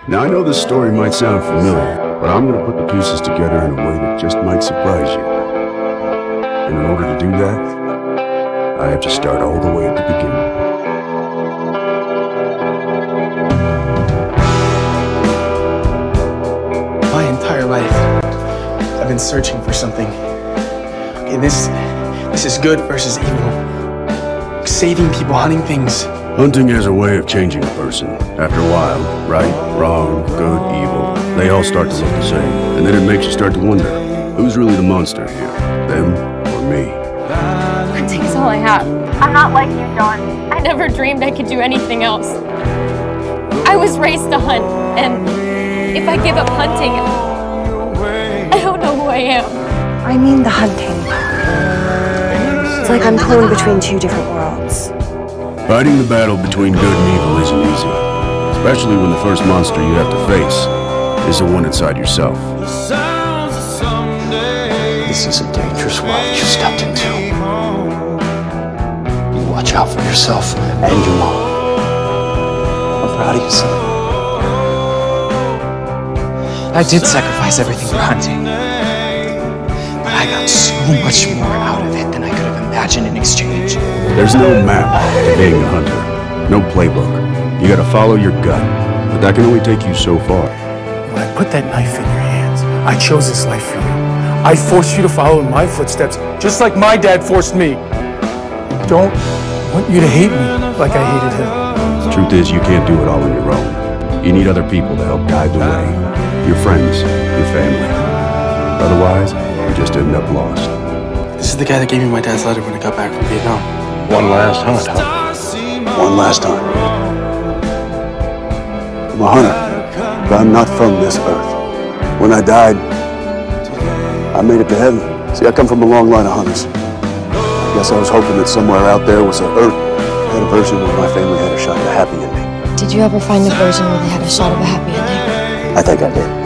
Now, I know this story might sound familiar, but I'm going to put the pieces together in a way that just might surprise you. And in order to do that, I have to start all the way at the beginning. My entire life, I've been searching for something. Okay, this is good versus evil. Saving people, hunting things. Hunting has a way of changing a person. After a while, right, wrong, good, evil, they all start to look the same. And then it makes you start to wonder, who's really the monster here? Them or me? Hunting is all I have. I'm not like you, John. I never dreamed I could do anything else. I was raised to hunt, and if I give up hunting, I don't know who I am. I mean the hunting. It's like I'm torn between two different worlds. Fighting the battle between good and evil isn't easy, especially when the first monster you have to face is the one inside yourself. This is a dangerous world you stepped into. You watch out for yourself and your mom. I'm proud of you, son. I did sacrifice everything for hunting, but I got so much more out of it than I could have imagined in exchange. There's no map to being a hunter, no playbook. You gotta follow your gut, but that can only take you so far. When I put that knife in your hands, I chose this life for you. I forced you to follow in my footsteps, just like my dad forced me. I don't want you to hate me like I hated him. The truth is, you can't do it all on your own. You need other people to help guide the way. Your friends, your family. Otherwise, you just end up lost. This is the guy that gave me my dad's letter when I got back from Vietnam. One last hunt, huh? One last hunt. I'm a hunter, but I'm not from this earth. When I died, I made it to heaven. See, I come from a long line of hunters. I guess I was hoping that somewhere out there was an earth that had a version where my family had a shot at a happy ending. Did you ever find a version where they had a shot of a happy ending? I think I did.